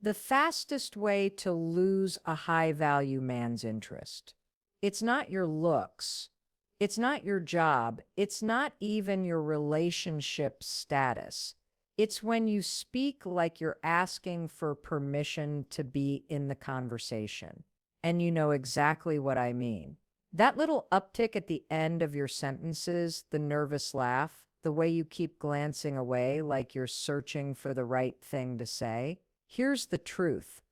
The fastest way to lose a high value man's interest. It's not your looks. It's not your job. It's not even your relationship status. It's when you speak like you're asking for permission to be in the conversation. And you know exactly what I mean. That little uptick at the end of your sentences, the nervous laugh, the way you keep glancing away like you're searching for the right thing to say. Here's the truth.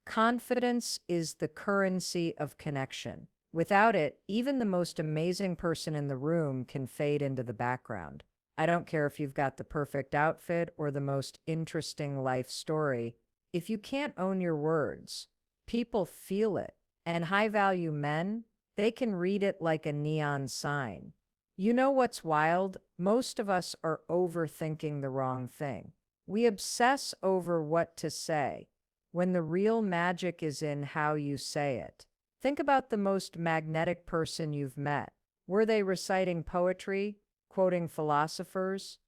Confidence is the currency of connection. Without it, even the most amazing person in the room can fade into the background. I don't care if you've got the perfect outfit or the most interesting life story. If you can't own your words, people feel it. And high value men, they can read it like a neon sign. You know what's wild? Most of us are overthinking the wrong thing. We obsess over what to say, when the real magic is in how you say it. Think about the most magnetic person you've met. Were they reciting poetry, quoting philosophers?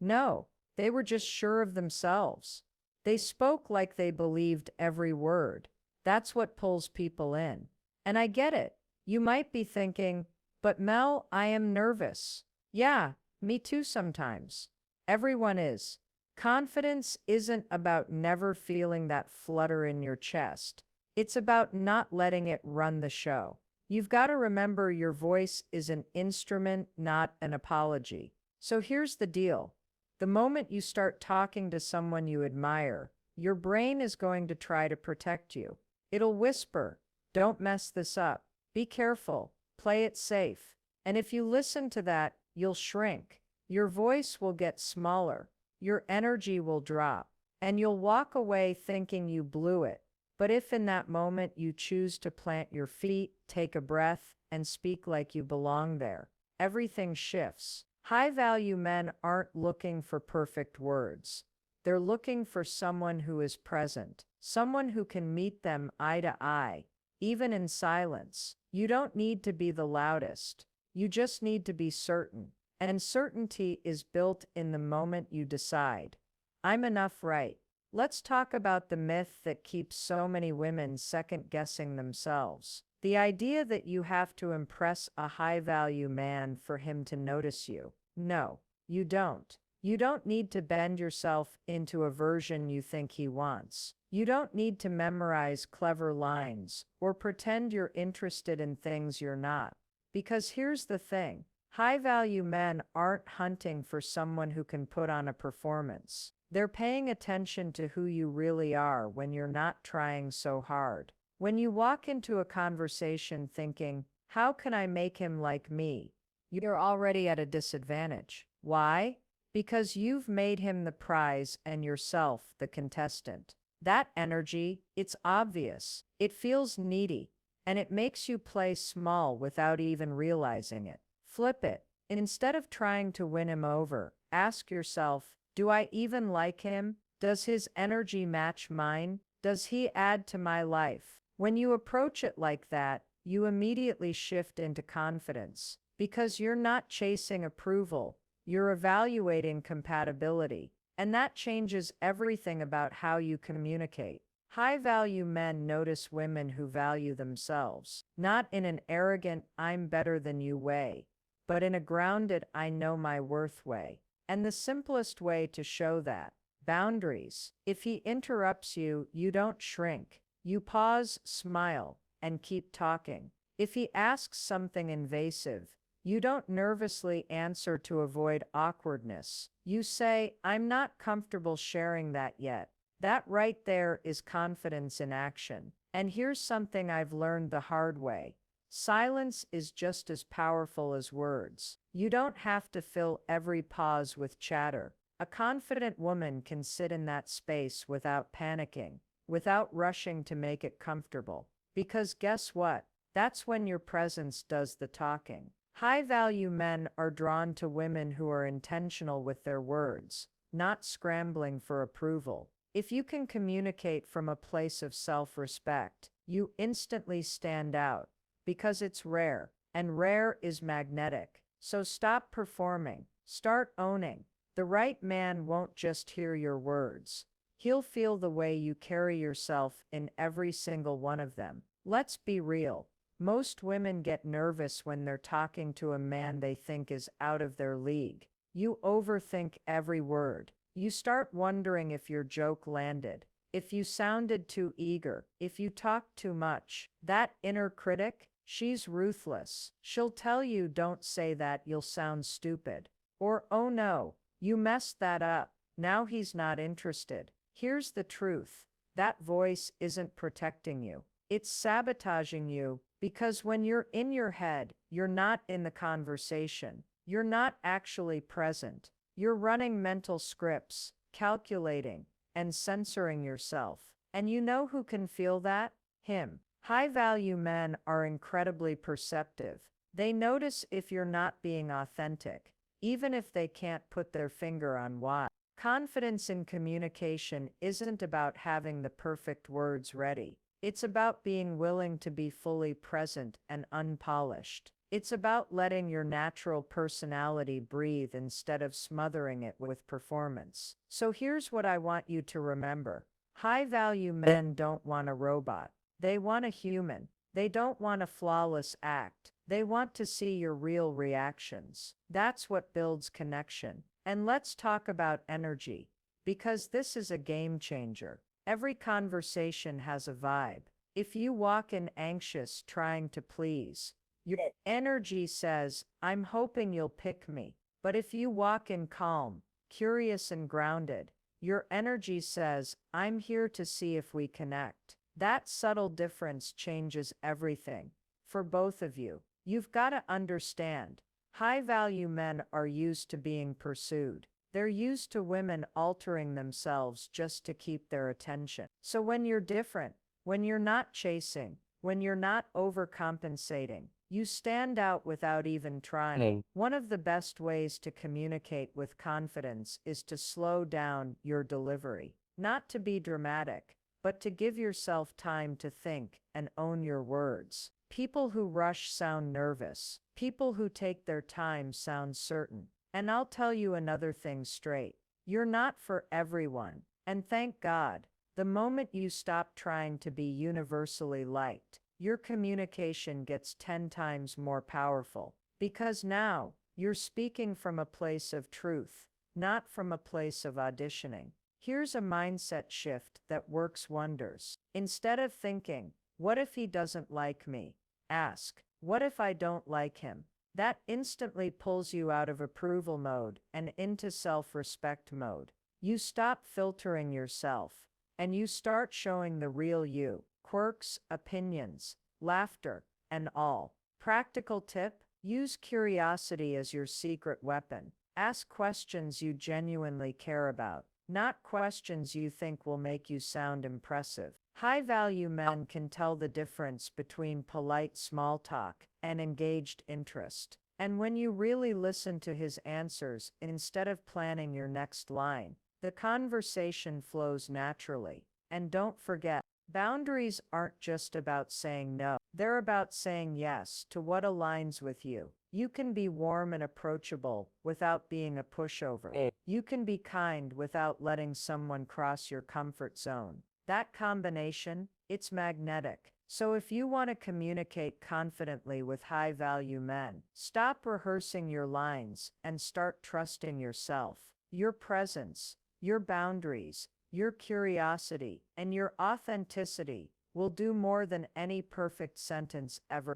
No, they were just sure of themselves. They spoke like they believed every word. That's what pulls people in. And I get it. You might be thinking, but Mel, I am nervous. Yeah, me too sometimes. Everyone is. Confidence isn't about never feeling that flutter in your chest. It's about not letting it run the show. You've got to remember your voice is an instrument, not an apology. So here's the deal. The moment you start talking to someone you admire, your brain is going to try to protect you. It'll whisper, "Don't mess this up. Be careful. Play it safe." And if you listen to that, you'll shrink. Your voice will get smaller. Your energy will drop, and you'll walk away thinking you blew it. But if in that moment you choose to plant your feet, take a breath, and speak like you belong there, everything shifts. High-value men aren't looking for perfect words. They're looking for someone who is present, someone who can meet them eye to eye, even in silence. You don't need to be the loudest. You just need to be certain. And certainty is built in the moment you decide, "I'm enough right." Let's talk about the myth that keeps so many women second-guessing themselves. The idea that you have to impress a high-value man for him to notice you. No, you don't. You don't need to bend yourself into a version you think he wants. You don't need to memorize clever lines or pretend you're interested in things you're not. Because here's the thing. High-value men aren't hunting for someone who can put on a performance. They're paying attention to who you really are when you're not trying so hard. When you walk into a conversation thinking, "How can I make him like me?" you're already at a disadvantage. Why? Because you've made him the prize and yourself the contestant. That energy, it's obvious. It feels needy, and it makes you play small without even realizing it. Flip it. Instead of trying to win him over, ask yourself, do I even like him? Does his energy match mine? Does he add to my life? When you approach it like that, you immediately shift into confidence because you're not chasing approval, you're evaluating compatibility, and that changes everything about how you communicate. High-value men notice women who value themselves, not in an arrogant, "I'm better than you" way, but in a grounded, "I know my worth" way. And the simplest way to show that, boundaries. If he interrupts you, you don't shrink. You pause, smile, and keep talking. If he asks something invasive, you don't nervously answer to avoid awkwardness. You say, "I'm not comfortable sharing that yet." That right there is confidence in action. And here's something I've learned the hard way. Silence is just as powerful as words. You don't have to fill every pause with chatter. A confident woman can sit in that space without panicking, without rushing to make it comfortable. Because guess what? That's when your presence does the talking. High-value men are drawn to women who are intentional with their words, not scrambling for approval. If you can communicate from a place of self-respect, you instantly stand out. Because it's rare, and rare is magnetic. So stop performing. Start owning. The right man won't just hear your words. He'll feel the way you carry yourself in every single one of them. Let's be real. Most women get nervous when they're talking to a man they think is out of their league. You overthink every word. You start wondering if your joke landed, if you sounded too eager, if you talked too much. That inner critic, she's ruthless. She'll tell you, don't say that, you'll sound stupid. Or, oh no, you messed that up. Now he's not interested. Here's the truth. That voice isn't protecting you. It's sabotaging you, because when you're in your head, you're not in the conversation. You're not actually present. You're running mental scripts, calculating, and censoring yourself. And you know who can feel that? Him. High-value men are incredibly perceptive. They notice if you're not being authentic, even if they can't put their finger on why. Confidence in communication isn't about having the perfect words ready. It's about being willing to be fully present and unpolished. It's about letting your natural personality breathe instead of smothering it with performance. So here's what I want you to remember. High-value men don't want a robot. They want a human. They don't want a flawless act. They want to see your real reactions. That's what builds connection. And let's talk about energy, because this is a game changer. Every conversation has a vibe. If you walk in anxious, trying to please, your energy says, I'm hoping you'll pick me. But if you walk in calm, curious, and grounded, your energy says, I'm here to see if we connect. That subtle difference changes everything. For both of you, you've got to understand, high-value men are used to being pursued. They're used to women altering themselves just to keep their attention. So when you're different, when you're not chasing, when you're not overcompensating, you stand out without even trying. One of the best ways to communicate with confidence is to slow down your delivery. Not to be dramatic, but to give yourself time to think and own your words. People who rush sound nervous. People who take their time sound certain. And I'll tell you another thing straight. You're not for everyone. And thank God, the moment you stop trying to be universally liked, your communication gets 10 times more powerful. Because now, you're speaking from a place of truth, not from a place of auditioning. Here's a mindset shift that works wonders. Instead of thinking, what if he doesn't like me? Ask, what if I don't like him? That instantly pulls you out of approval mode and into self-respect mode. You stop filtering yourself, and you start showing the real you. Quirks, opinions, laughter, and all. Practical tip: use curiosity as your secret weapon. Ask questions you genuinely care about, not questions you think will make you sound impressive. High-value men can tell the difference between polite small talk and engaged interest. And when you really listen to his answers instead of planning your next line, the conversation flows naturally. And don't forget, boundaries aren't just about saying no. They're about saying yes to what aligns with you. You can be warm and approachable without being a pushover. You can be kind without letting someone cross your comfort zone. That combination, it's magnetic. So if you want to communicate confidently with high-value men, stop rehearsing your lines and start trusting yourself. Your presence, your boundaries, your curiosity, and your authenticity will do more than any perfect sentence ever.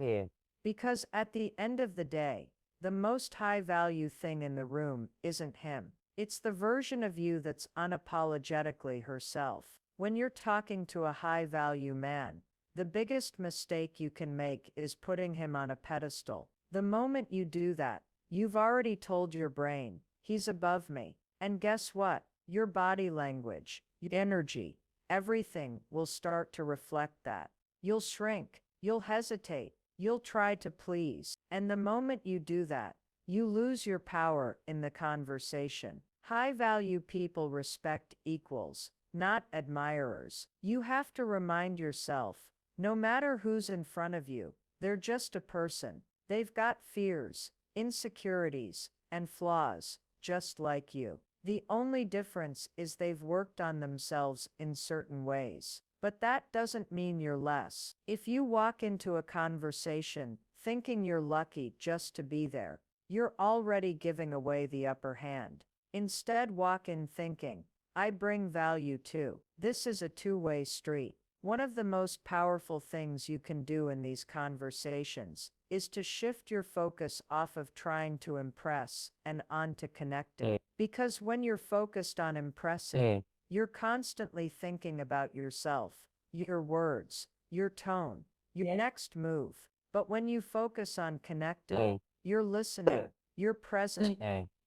Because at the end of the day, the most high-value thing in the room isn't him. It's the version of you that's unapologetically herself. When you're talking to a high-value man, the biggest mistake you can make is putting him on a pedestal. The moment you do that, you've already told your brain, he's above me. And guess what? Your body language, your energy, everything will start to reflect that. You'll shrink, you'll hesitate, you'll try to please. And the moment you do that, you lose your power in the conversation. High-value people respect equals, not admirers. You have to remind yourself, no matter who's in front of you, they're just a person. They've got fears, insecurities, and flaws, just like you. The only difference is they've worked on themselves in certain ways. But that doesn't mean you're less. If you walk into a conversation thinking you're lucky just to be there, you're already giving away the upper hand. Instead, walk in thinking, I bring value too. This is a two-way street. One of the most powerful things you can do in these conversations is to shift your focus off of trying to impress and onto connecting. Because when you're focused on impressing, you're constantly thinking about yourself, your words, your tone, your next move. But when you focus on connecting, you're listening, you're present,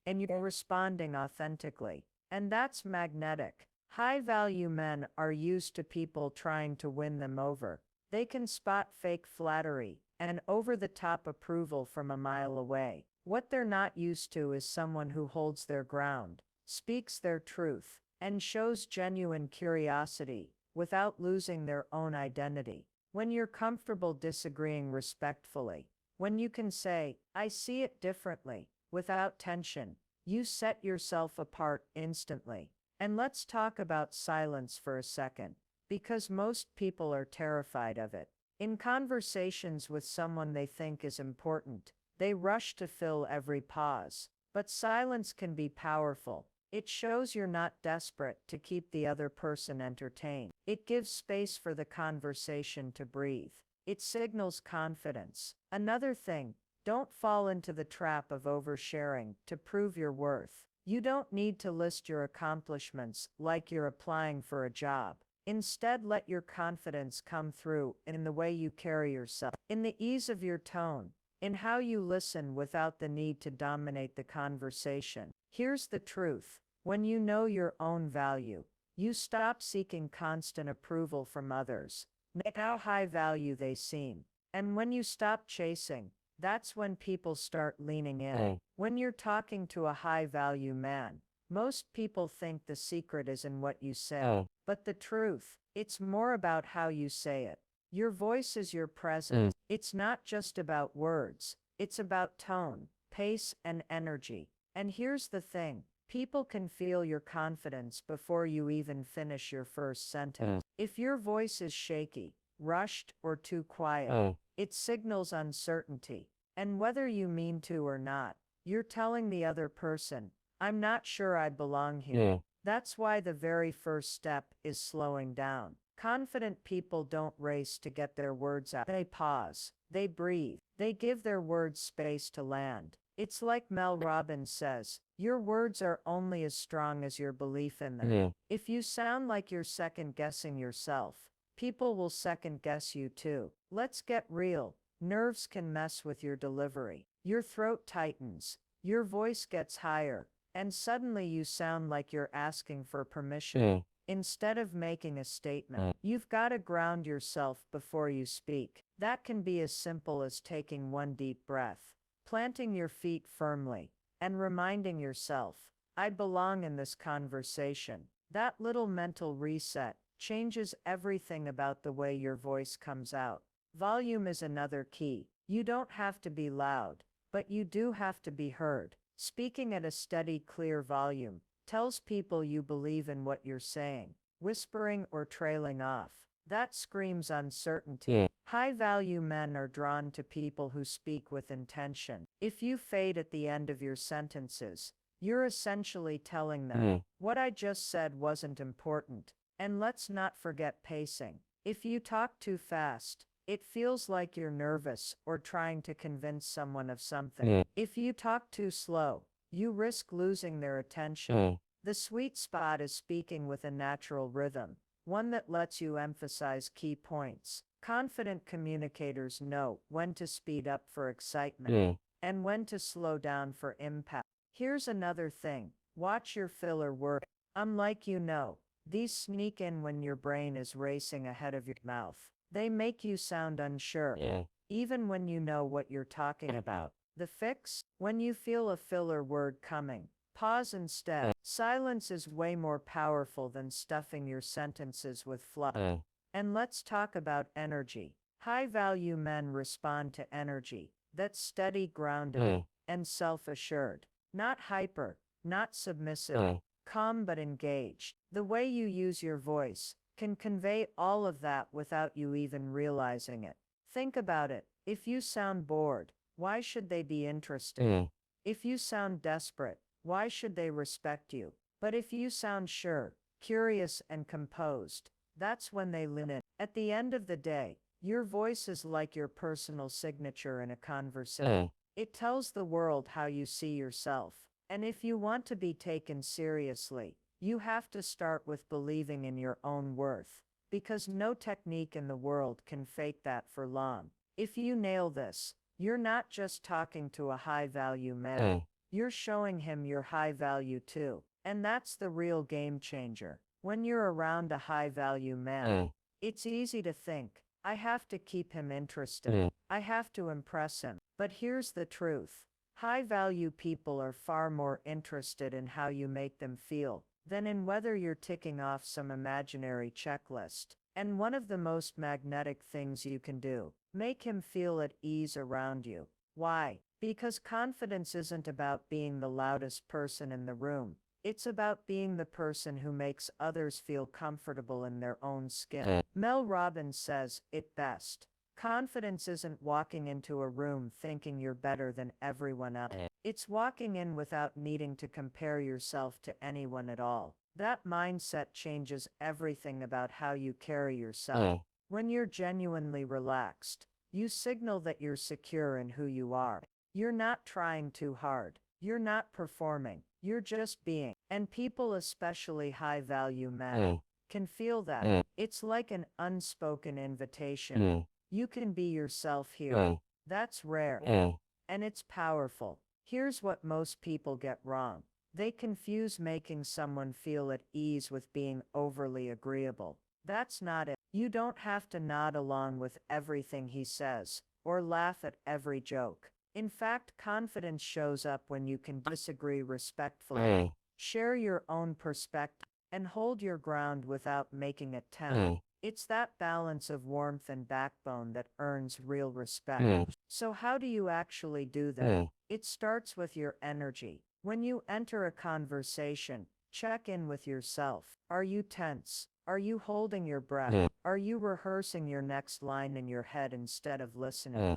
and you're responding authentically. And that's magnetic. High-value men are used to people trying to win them over. They can spot fake flattery and over-the-top approval from a mile away. What they're not used to is someone who holds their ground, speaks their truth, and shows genuine curiosity without losing their own identity. When you're comfortable disagreeing respectfully, when you can say, I see it differently, without tension, you set yourself apart instantly. And let's talk about silence for a second, because most people are terrified of it. In conversations with someone they think is important, they rush to fill every pause. But silence can be powerful. It shows you're not desperate to keep the other person entertained. It gives space for the conversation to breathe. It signals confidence. Another thing, don't fall into the trap of oversharing to prove your worth. You don't need to list your accomplishments like you're applying for a job. Instead, let your confidence come through in the way you carry yourself, in the ease of your tone, in how you listen without the need to dominate the conversation. Here's the truth. When you know your own value, you stop seeking constant approval from others, no matter how high value they seem. And when you stop chasing, that's when people start leaning in. When you're talking to a high-value man, most people think the secret is in what you say. But the truth, it's more about how you say it. Your voice is your presence. It's not just about words. It's about tone, pace, and energy. And here's the thing. People can feel your confidence before you even finish your first sentence. If your voice is shaky, rushed, or too quiet, it signals uncertainty. And whether you mean to or not, you're telling the other person, I'm not sure I belong here. That's why the very first step is slowing down. Confident people don't race to get their words out. They pause. They breathe. They give their words space to land. It's like Mel Robbins says, your words are only as strong as your belief in them. If you sound like you're second-guessing yourself, people will second-guess you too. Let's get real. Nerves can mess with your delivery. Your throat tightens, your voice gets higher, and suddenly you sound like you're asking for permission. Instead of making a statement, you've got to ground yourself before you speak. That can be as simple as taking one deep breath, planting your feet firmly, and reminding yourself, I belong in this conversation. That little mental reset changes everything about the way your voice comes out. Volume is another key. You don't have to be loud, but you do have to be heard. Speaking at a steady, clear volume tells people you believe in what you're saying. Whispering or trailing off, that screams uncertainty. High-value men are drawn to people who speak with intention. If you fade at the end of your sentences, you're essentially telling them, what I just said wasn't important. And let's not forget pacing. If you talk too fast, it feels like you're nervous or trying to convince someone of something. If you talk too slow, you risk losing their attention. The sweet spot is speaking with a natural rhythm, one that lets you emphasize key points. Confident communicators know when to speed up for excitement and when to slow down for impact. Here's another thing. Watch your filler words. Unlike these sneak in when your brain is racing ahead of your mouth. They make you sound unsure, even when you know what you're talking about. The fix? When you feel a filler word coming, pause instead. Silence is way more powerful than stuffing your sentences with fluff. And let's talk about energy. High-value men respond to energy that's steady, grounded, and self-assured. Not hyper, not submissive, calm but engaged. The way you use your voice can convey all of that without you even realizing it. Think about it. If you sound bored, why should they be interested? If you sound desperate, why should they respect you? But if you sound sure, curious, and composed, that's when they lean in. At the end of the day, your voice is like your personal signature in a conversation. It tells the world how you see yourself. And if you want to be taken seriously, you have to start with believing in your own worth, because no technique in the world can fake that for long. If you nail this, you're not just talking to a high-value man. You're showing him your high value too. And that's the real game changer. When you're around a high-value man, it's easy to think, I have to keep him interested. I have to impress him. But here's the truth. High-value people are far more interested in how you make them feel than in whether you're ticking off some imaginary checklist. And one of the most magnetic things you can do, make him feel at ease around you. Why? Because confidence isn't about being the loudest person in the room. It's about being the person who makes others feel comfortable in their own skin. Mel Robbins says it best. Confidence isn't walking into a room thinking you're better than everyone else. It's walking in without needing to compare yourself to anyone at all. That mindset changes everything about how you carry yourself. When you're genuinely relaxed, you signal that you're secure in who you are. You're not trying too hard. You're not performing. You're just being. And people, especially high-value men, can feel that. It's like an unspoken invitation. You can be yourself here. That's rare. And it's powerful. Here's what most people get wrong. They confuse making someone feel at ease with being overly agreeable. That's not it. You don't have to nod along with everything he says, or laugh at every joke. In fact, confidence shows up when you can disagree respectfully, share your own perspective, and hold your ground without making it tense. It's that balance of warmth and backbone that earns real respect. So how do you actually do that? It starts with your energy. When you enter a conversation, check in with yourself. Are you tense? Are you holding your breath? Are you rehearsing your next line in your head instead of listening?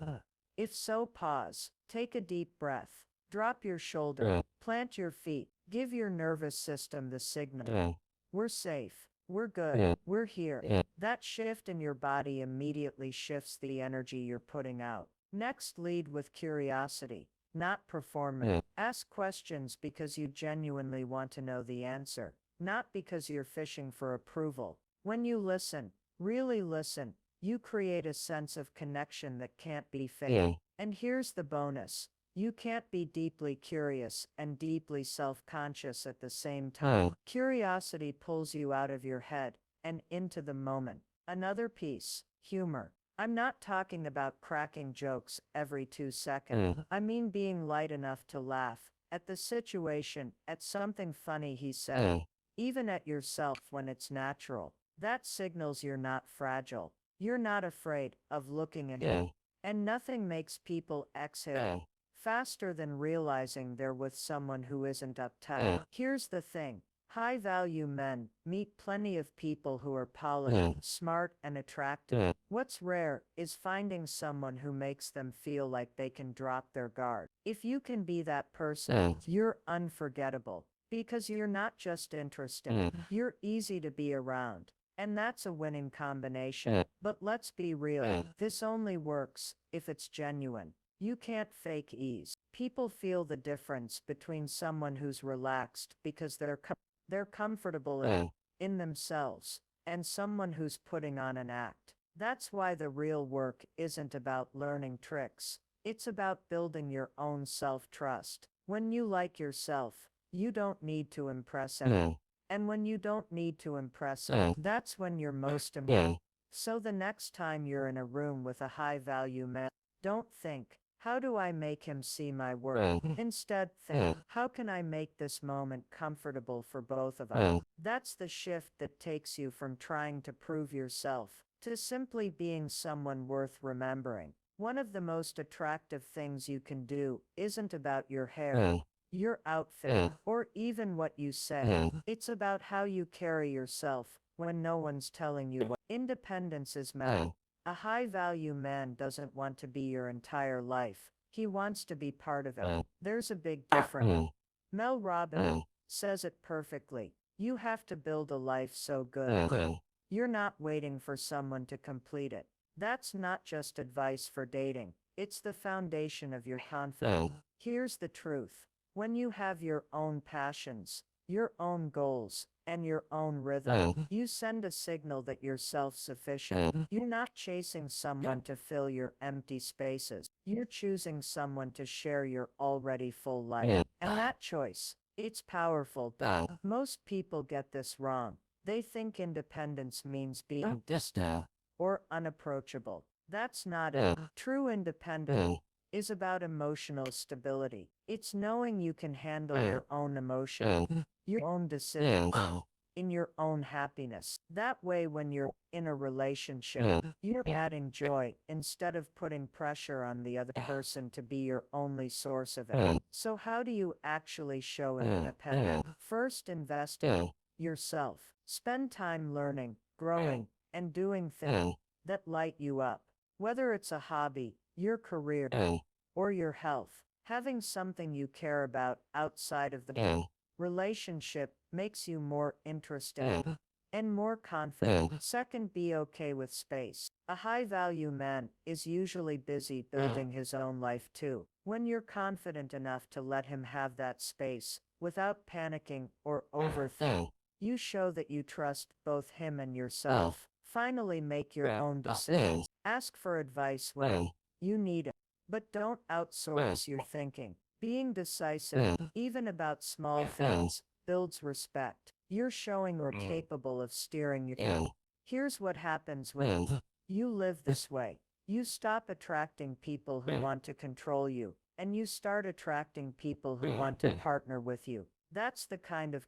If so, pause. Take a deep breath. Drop your shoulder. Plant your feet. Give your nervous system the signal. We're safe. We're good. We're here. That shift in your body immediately shifts the energy you're putting out. Next, lead with curiosity, not performance. Ask questions because you genuinely want to know the answer, not because you're fishing for approval. When you listen, really listen, you create a sense of connection that can't be faked. And here's the bonus. You can't be deeply curious and deeply self-conscious at the same time. Curiosity pulls you out of your head and into the moment. Another piece, humor. I'm not talking about cracking jokes every 2 seconds. I mean being light enough to laugh at the situation, at something funny he said, even at yourself when it's natural. That signals you're not fragile. You're not afraid of looking ahead. And nothing makes people exhale faster than realizing they're with someone who isn't uptight. Here's the thing. High-value men meet plenty of people who are polished, smart, and attractive. What's rare is finding someone who makes them feel like they can drop their guard. If you can be that person, you're unforgettable. Because you're not just interesting, you're easy to be around. And that's a winning combination. But let's be real, this only works if it's genuine. You can't fake ease. People feel the difference between someone who's relaxed because they're comfortable in themselves, and someone who's putting on an act. That's why the real work isn't about learning tricks. It's about building your own self-trust. When you like yourself, you don't need to impress anyone. And when you don't need to impress them, that's when you're most important. So the next time you're in a room with a high-value man, don't think, how do I make him see my work? Instead, think, how can I make this moment comfortable for both of us? That's the shift that takes you from trying to prove yourself to simply being someone worth remembering. One of the most attractive things you can do isn't about your hair, your outfit, or even what you say. It's about how you carry yourself when no one's telling you what. Independence is matter. A high value man doesn't want to be your entire life. He wants to be part of it. There's a big difference. Mel Robbins says it perfectly. You have to build a life so good. You're not waiting for someone to complete it. That's not just advice for dating. It's the foundation of your confidence. Here's the truth. When you have your own passions, your own goals, and your own rhythm, you send a signal that you're self-sufficient. You're not chasing someone to fill your empty spaces. You're choosing someone to share your already full life. And that choice, it's powerful. Most people get this wrong. They think independence means being distant or unapproachable. That's not it. True independence is about emotional stability. It's knowing you can handle your own emotions, your own decisions, in your own happiness. That way, when you're in a relationship, you're adding joy instead of putting pressure on the other person to be your only source of it. So how do you actually show independence? First, invest in yourself. Spend time learning, growing, and doing things that light you up. Whether it's a hobby, your career, or your health, having something you care about outside of the relationship makes you more interesting and more confident. Second, be okay with space. A high value man is usually busy building his own life too. When you're confident enough to let him have that space without panicking or overthinking, you show that you trust both him and yourself. Finally, make your own decisions. Ask for advice when you need it, but don't outsource your thinking. Being decisive, even about small things, builds respect. You're showing you're capable of steering your. Here's what happens when you live this way. You stop attracting people who want to control you, and you start attracting people who want to partner with you. That's the kind of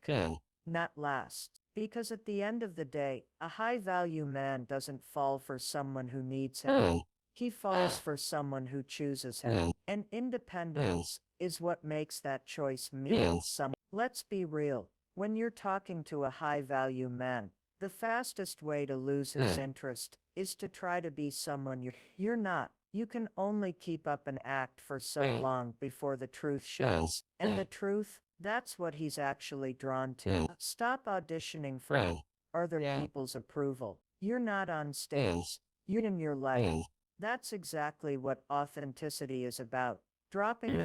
that lasts. Because at the end of the day, a high value man doesn't fall for someone who needs him. He falls for someone who chooses him. And independence is what makes that choice mean something. Let's be real. When you're talking to a high value man, the fastest way to lose his interest is to try to be someone you're not. You can only keep up an act for so long before the truth shows. And the truth, that's what he's actually drawn to. Stop auditioning for other people's approval. You're not on stage. You're in your life. That's exactly what authenticity is about. Dropping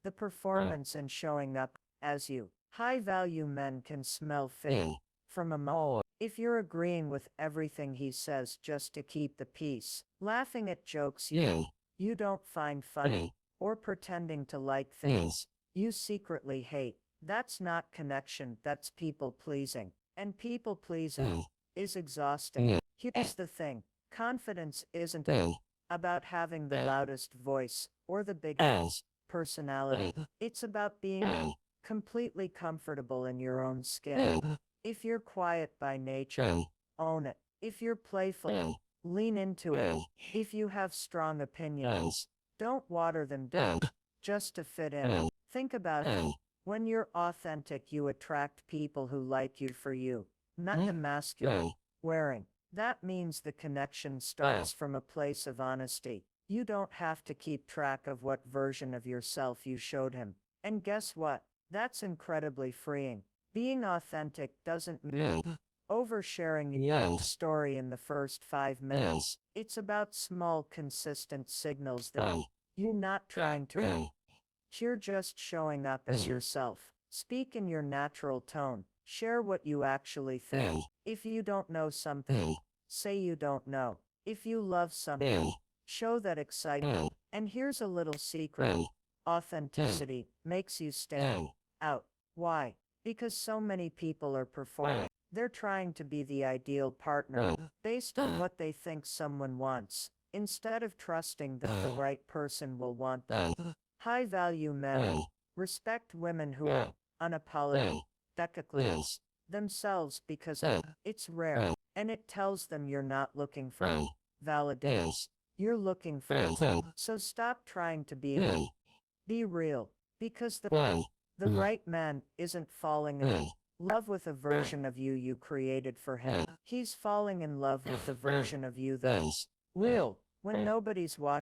the performance and showing up as you. High-value men can smell fake from a mile. If you're agreeing with everything he says just to keep the peace, laughing at jokes you don't find funny, or pretending to like things you secretly hate, that's not connection, that's people-pleasing. And people-pleasing is exhausting. Here's the thing. Confidence isn't about having the loudest voice or the biggest personality. It's about being completely comfortable in your own skin. If you're quiet by nature, own it. If you're playful, lean into it. If you have strong opinions, don't water them down just to fit in. Think about it. When you're authentic, you attract people who like you for you, not the mask you're wearing. That means the connection starts from a place of honesty. You don't have to keep track of what version of yourself you showed him. And guess what? That's incredibly freeing. Being authentic doesn't mean oversharing your story in the first 5 minutes. It's about small, consistent signals that you're not trying to. You're just showing up as yourself. Speak in your natural tone. Share what you actually think. If you don't know something, say you don't know. If you love something, show that excitement. And here's a little secret. Authenticity makes you stand out. Why? Because so many people are performing. They're trying to be the ideal partner based on what they think someone wants, instead of trusting that the right person will want them. High-value men respect women who are unapologetically themselves because it's rare, and it tells them you're not looking for validation. You're looking for it. So stop trying to be real, because The right man isn't falling in love with a version of you you created for him. He's falling in love with the version of you that's real when nobody's watching.